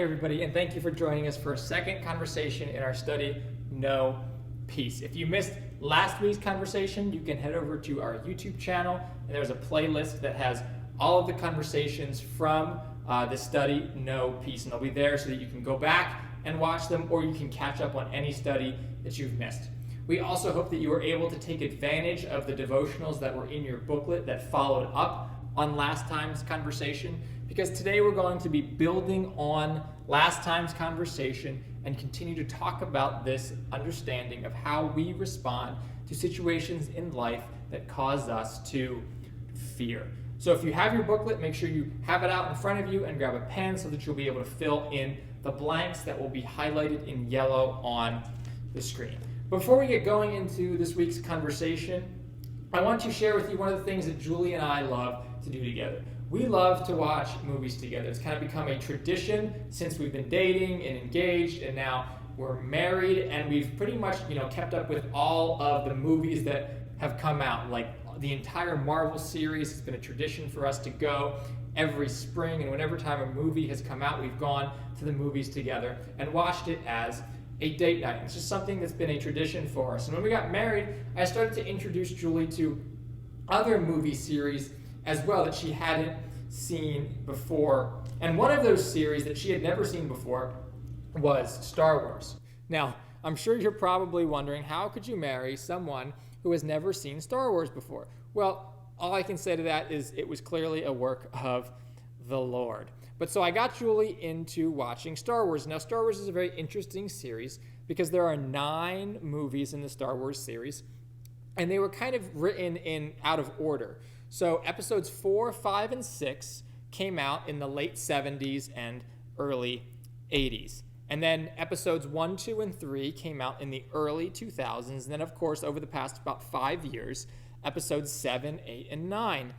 everybody, and thank you for joining us for a second conversation in our study, No Peace. If you missed last week's conversation, you can head over to our YouTube channel, and there's a playlist that has all of the conversations from the study, No Peace, and they'll be there so that you can go back and watch them, or you can catch up on any study that you've missed. We also hope that you were able to take advantage of the devotionals that were in your booklet that followed up on last time's conversation, because today we're going to be building on last time's conversation and continue to talk about this understanding of how we respond to situations in life that cause us to fear. So if you have your booklet, make sure you have it out in front of you and grab a pen so that you'll be able to fill in the blanks that will be highlighted in yellow on the screen. Before we get going into this week's conversation, I want to share with you one of the things that Julie and I love to do together. We love to watch movies together. It's kind of become a tradition since we've been dating and engaged, and now we're married, and we've pretty much, kept up with all of the movies that have come out. Like the entire Marvel series has been a tradition for us to go every spring, and whenever time a movie has come out, we've gone to the movies together and watched it as a date night. It's just something that's been a tradition for us. And when we got married, I started to introduce Julie to other movie series as well that she hadn't seen before. And one of those series that she had never seen before was Star Wars. Now, I'm sure you're probably wondering, how could you marry someone who has never seen Star Wars before? Well, all I can say to that is it was clearly a work of the Lord. But so I got Julie into watching Star Wars. Now, Star Wars is a very interesting series because there are 9 movies in the Star Wars series, and they were kind of written in out of order. So episodes 4, 5, and 6 came out in the late 70s and early 80s. And then episodes 1, 2, and 3 came out in the early 2000s. And then, of course, over the past about 5 years, episodes 7, 8, and 9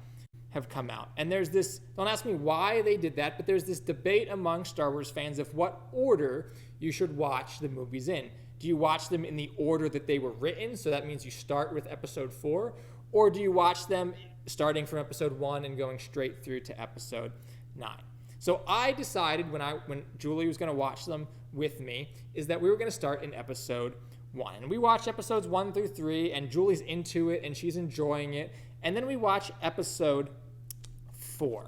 have come out. And there's this, don't ask me why they did that, but there's this debate among Star Wars fans of what order you should watch the movies in. Do you watch them in the order that they were written? So that means you start with episode 4, or do you watch them starting from episode 1 and going straight through to episode 9? So I decided when Julie was going to watch them with me is that we were going to start in episode 1. And we watched episodes 1 through 3, and Julie's into it and she's enjoying it. And then we watch episode 4.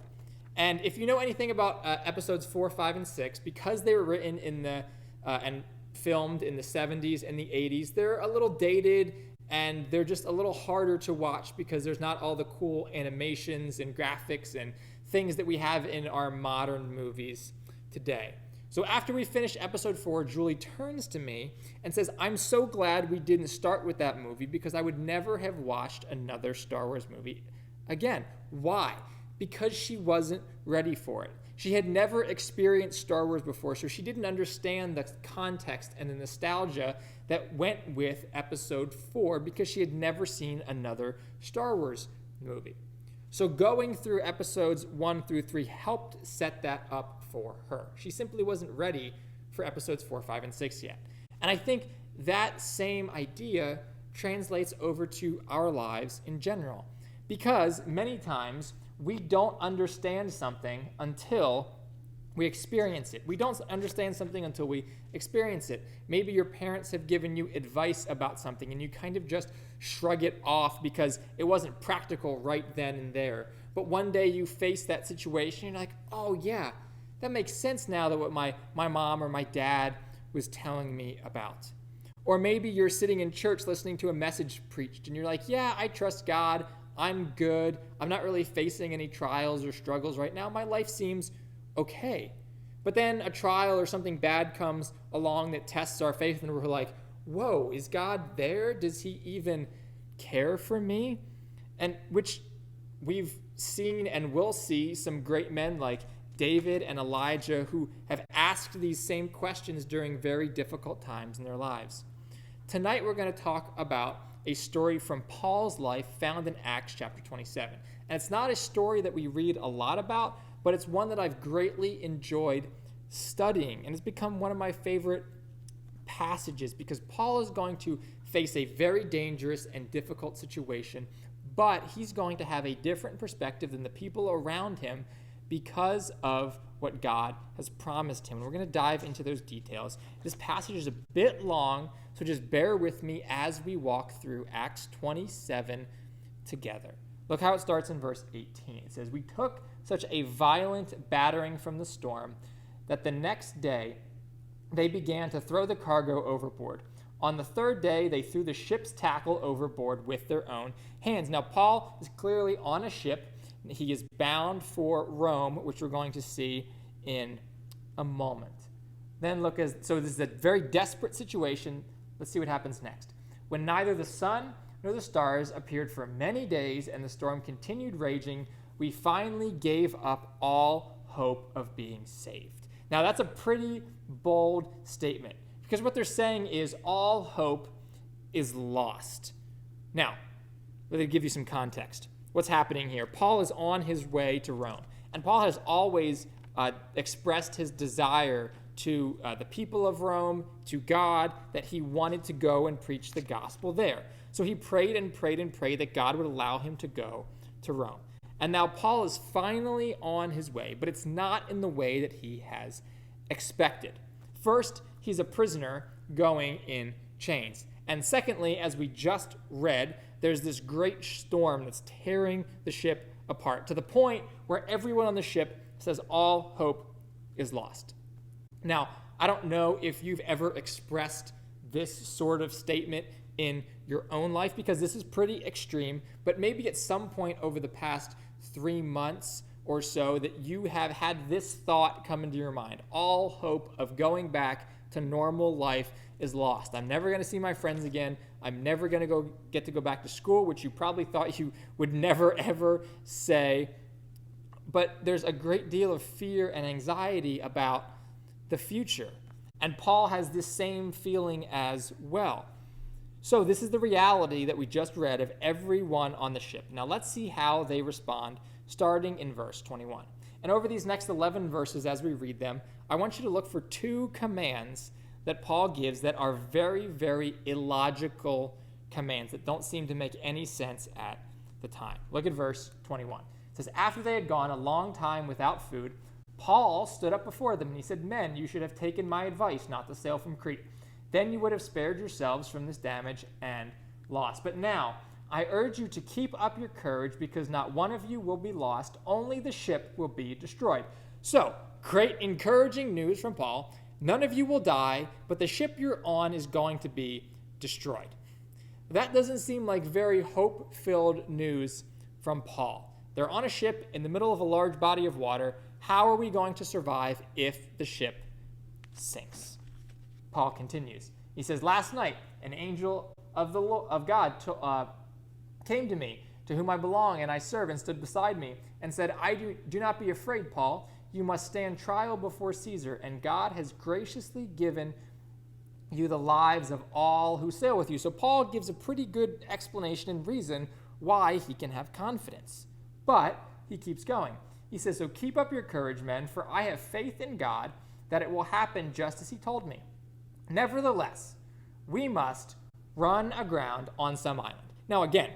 And if you know anything about episodes 4, 5, and 6, because they were written in the and filmed in the 70s and the 80s, they're a little dated and they're just a little harder to watch because there's not all the cool animations and graphics and things that we have in our modern movies today. So after we finish episode 4, Julie turns to me and says, "I'm so glad we didn't start with that movie because I would never have watched another Star Wars movie again." Why? Because she wasn't ready for it. She had never experienced Star Wars before, so she didn't understand the context and the nostalgia that went with episode 4 because she had never seen another Star Wars movie. So going through episodes 1 through 3 helped set that up for her. She simply wasn't ready for episodes 4, 5, and 6 yet. And I think that same idea translates over to our lives in general, because many times we don't understand something until we experience it. We don't understand something until we experience it. Maybe your parents have given you advice about something and you kind of just shrug it off because it wasn't practical right then and there. But one day you face that situation and you're like, oh yeah, that makes sense now that what my mom or my dad was telling me about. Or maybe you're sitting in church listening to a message preached and you're like, yeah, I trust God. I'm good. I'm not really facing any trials or struggles right now. My life seems okay. But then a trial or something bad comes along that tests our faith and we're like, whoa, is God there? Does he even care for me? And which we've seen and will see some great men like David and Elijah who have asked these same questions during very difficult times in their lives. Tonight we're going to talk about a story from Paul's life found in Acts chapter 27. And it's not a story that we read a lot about, but it's one that I've greatly enjoyed studying. And it's become one of my favorite passages because Paul is going to face a very dangerous and difficult situation, but he's going to have a different perspective than the people around him because of what God has promised him. And we're going to dive into those details. This passage is a bit long, so just bear with me as we walk through Acts 27 together. Look how it starts in verse 18. It says, "We took such a violent battering from the storm that the next day they began to throw the cargo overboard. On the third day, they threw the ship's tackle overboard with their own hands." Now, Paul is clearly on a ship. He is bound for Rome, which we're going to see in a moment. Then so this is a very desperate situation. Let's see what happens next. "When neither the sun nor the stars appeared for many days and the storm continued raging, we finally gave up all hope of being saved." Now, that's a pretty bold statement, because what they're saying is all hope is lost. Now, let me give you some context. What's happening here? Paul is on his way to Rome, and Paul has always expressed his desire to the people of Rome, to God, that he wanted to go and preach the gospel there. So he prayed and prayed and prayed that God would allow him to go to Rome. And now Paul is finally on his way, but it's not in the way that he has expected. First, he's a prisoner going in chains. And secondly, as we just read, there's this great storm that's tearing the ship apart to the point where everyone on the ship says all hope is lost. Now, I don't know if you've ever expressed this sort of statement in your own life, because this is pretty extreme, but maybe at some point over the past 3 months or so that you have had this thought come into your mind. All hope of going back to normal life is lost. I'm never going to see my friends again. I'm never going to get to go back to school, which you probably thought you would never, ever say. But there's a great deal of fear and anxiety about the future. And Paul has this same feeling as well. So this is the reality that we just read of everyone on the ship. Now let's see how they respond, starting in verse 21. And over these next 11 verses, as we read them, I want you to look for 2 commands that Paul gives that are very, very illogical commands that don't seem to make any sense at the time. Look at verse 21. It says, "After they had gone a long time without food, Paul stood up before them and he said, 'Men, you should have taken my advice not to sail from Crete. Then you would have spared yourselves from this damage and loss. But now I urge you to keep up your courage, because not one of you will be lost, only the ship will be destroyed.'" So, great encouraging news from Paul. None of you will die, but the ship you're on is going to be destroyed. That doesn't seem like very hope-filled news from Paul. They're on a ship in the middle of a large body of water. How are we going to survive if the ship sinks? Paul continues. He says, "Last night, an angel of God came to me, to whom I belong and I serve, and stood beside me, and said, do not be afraid, Paul. You must stand trial before Caesar, and God has graciously given you the lives of all who sail with you." So Paul gives a pretty good explanation and reason why he can have confidence. But he keeps going. He says, "So keep up your courage, men, for I have faith in God that it will happen just as he told me. Nevertheless, we must run aground on some island." Now again,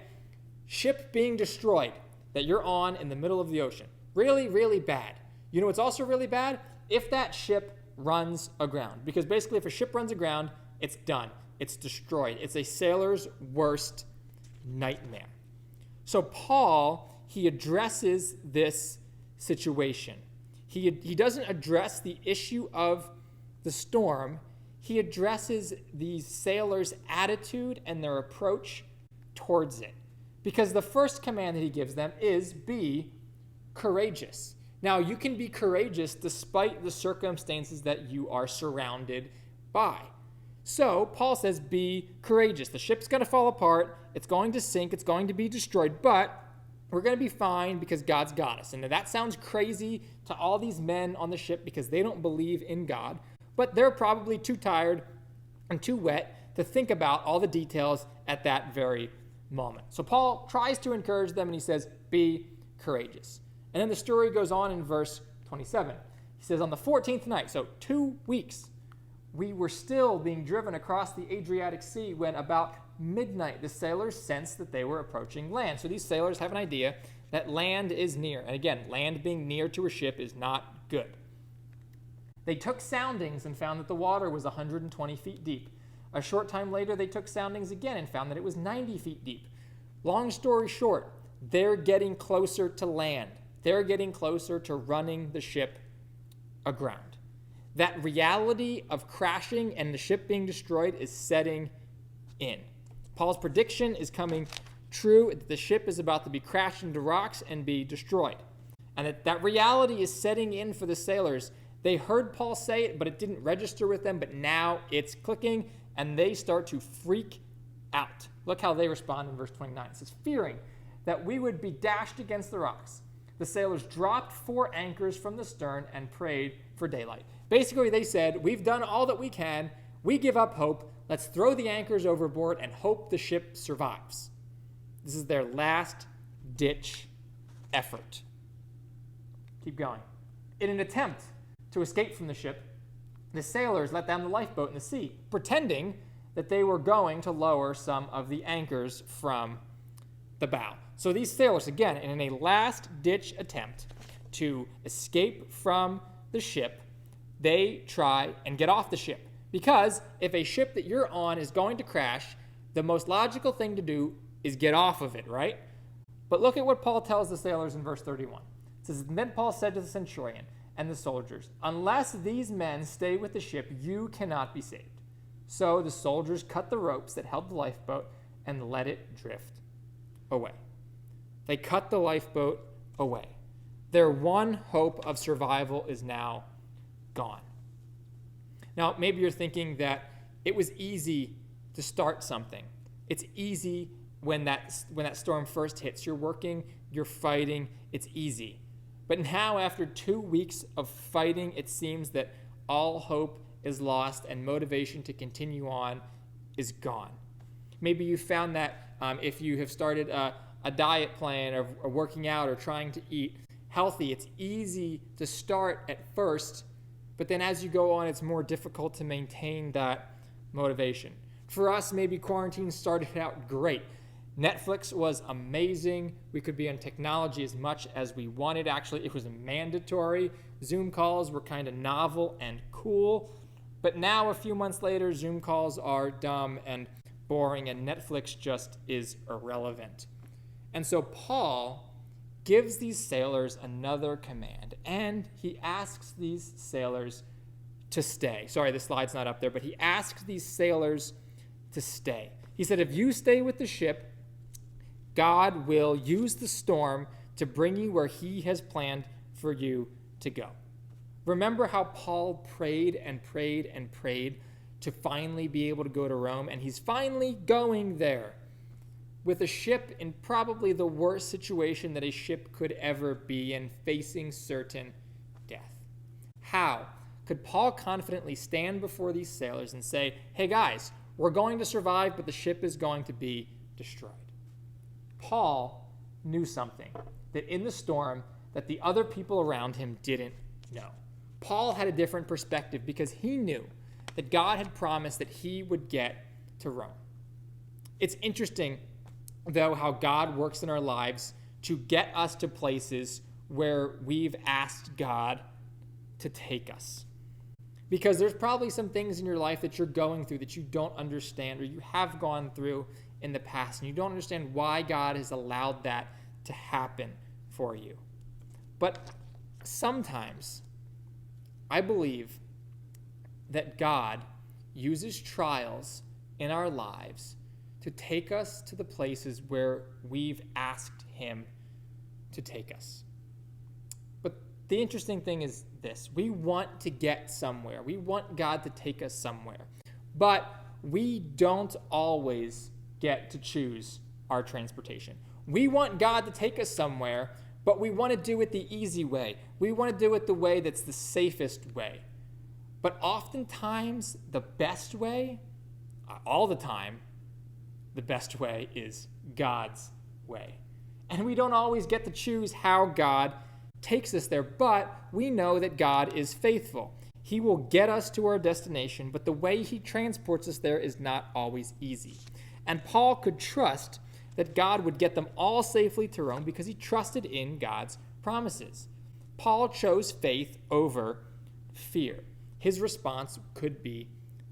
ship being destroyed that you're on in the middle of the ocean. Really, really bad. You know what's also really bad? If that ship runs aground. Because basically if a ship runs aground, it's done. It's destroyed. It's a sailor's worst nightmare. So Paul, he addresses this situation. He doesn't address the issue of the storm. He addresses these sailors' attitude and their approach towards it. Because the first command that he gives them is be courageous. Now, you can be courageous despite the circumstances that you are surrounded by. So, Paul says, be courageous. The ship's going to fall apart. It's going to sink. It's going to be destroyed. But we're going to be fine because God's got us. And that sounds crazy to all these men on the ship because they don't believe in God. But they're probably too tired and too wet to think about all the details at that very moment. So Paul tries to encourage them and he says, be courageous. And then the story goes on in verse 27. He says, on the 14th night, so 2 weeks, we were still being driven across the Adriatic Sea when about midnight the sailors sensed that they were approaching land. So these sailors have an idea that land is near. And again, land being near to a ship is not good. They took soundings and found that the water was 120 feet deep. A short time later, they took soundings again and found that it was 90 feet deep. Long story short, they're getting closer to land. They're getting closer to running the ship aground. That reality of crashing and the ship being destroyed is setting in. Paul's prediction is coming true. The ship is about to be crashed into rocks and be destroyed. And that reality is setting in for the sailors. They heard Paul say it, but it didn't register with them. But now it's clicking, and they start to freak out. Look how they respond in verse 29. It says, fearing that we would be dashed against the rocks, the sailors dropped 4 anchors from the stern and prayed for daylight. Basically, they said, we've done all that we can. We give up hope. Let's throw the anchors overboard and hope the ship survives. This is their last-ditch effort. Keep going. In an attempt to escape from the ship, the sailors let down the lifeboat in the sea, pretending that they were going to lower some of the anchors from the bow. So these sailors, again, in a last-ditch attempt to escape from the ship, they try and get off the ship. Because if a ship that you're on is going to crash, the most logical thing to do is get off of it, right? But look at what Paul tells the sailors in verse 31. It says, then Paul said to the centurion and the soldiers, unless these men stay with the ship, you cannot be saved. So the soldiers cut the ropes that held the lifeboat and let it drift away. They cut the lifeboat away. Their one hope of survival is now gone. Now, maybe you're thinking that it was easy to start something. It's easy when that storm first hits. You're working, you're fighting, it's easy. But now, after 2 weeks of fighting, it seems that all hope is lost and motivation to continue on is gone. Maybe you found that if you have started a diet plan or working out or trying to eat healthy, it's easy to start at first, but then as you go on, it's more difficult to maintain that motivation. For us, maybe quarantine started out great. Netflix was amazing. We could be on technology as much as we wanted. Actually, it was mandatory. Zoom calls were kind of novel and cool. But now, a few months later, Zoom calls are dumb and boring, and Netflix just is irrelevant. And so Paul gives these sailors another command, and he asks these sailors to stay. Sorry, the slide's not up there, but he asks these sailors to stay. He said, if you stay with the ship, God will use the storm to bring you where he has planned for you to go. Remember how Paul prayed and prayed and prayed to finally be able to go to Rome, and he's finally going there with a ship in probably the worst situation that a ship could ever be in, facing certain death. How could Paul confidently stand before these sailors and say, hey guys, we're going to survive, but the ship is going to be destroyed? Paul knew something that in the storm that the other people around him didn't know. Paul had a different perspective because he knew that God had promised that he would get to Rome. It's interesting, though, how God works in our lives to get us to places where we've asked God to take us. Because there's probably some things in your life that you're going through that you don't understand or you have gone through in the past, and you don't understand why God has allowed that to happen for you. But sometimes I believe that God uses trials in our lives to take us to the places where we've asked him to take us. But the interesting thing is this: we want to get somewhere. We want God to take us somewhere. But we don't always get to choose our transportation. We want God to take us somewhere, but we want to do it the easy way. We want to do it the way that's the safest way. But oftentimes, the best way, all the time, the best way is God's way. And we don't always get to choose how God takes us there, but we know that God is faithful. He will get us to our destination, but the way he transports us there is not always easy. And Paul could trust that God would get them all safely to Rome because he trusted in God's promises. Paul chose faith over fear. his response could be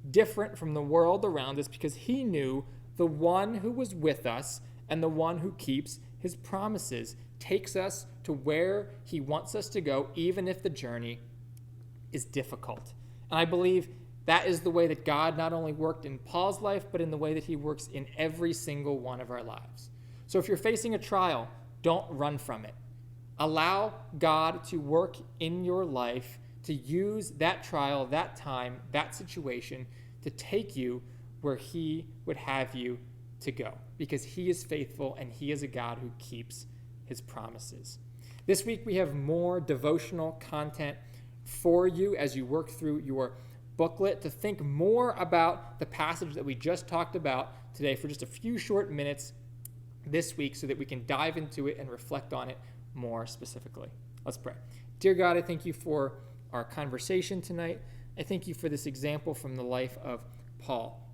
different from the world around us because he knew the one who was with us and the one who keeps his promises, takes us to where he wants us to go, even if the journey is difficult. And I believe that is the way that God not only worked in Paul's life, but in the way that he works in every single one of our lives. So if you're facing a trial, don't run from it. Allow God to work in your life, to use that trial, that time, that situation to take you where he would have you to go, because he is faithful and he is a God who keeps his promises. This week we have more devotional content for you as you work through your booklet to think more about the passage that we just talked about today for just a few short minutes this week so that we can dive into it and reflect on it more specifically. Let's pray. Dear God, I thank you for our conversation tonight. I thank you for this example from the life of Paul.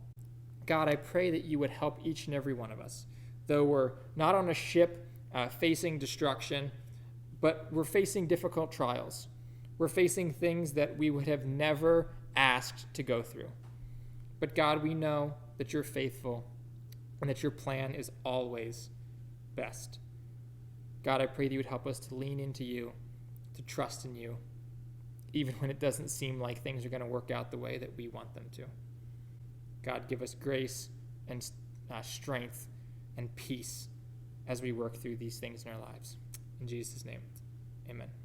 God, I pray that you would help each and every one of us, though we're not on a ship facing destruction, but we're facing difficult trials. We're facing things that we would have never asked to go through. But God, we know that you're faithful and that your plan is always best. God, I pray that you would help us to lean into you, to trust in you, even when it doesn't seem like things are going to work out the way that we want them to. God, give us grace and strength and peace as we work through these things in our lives. In Jesus' name, amen.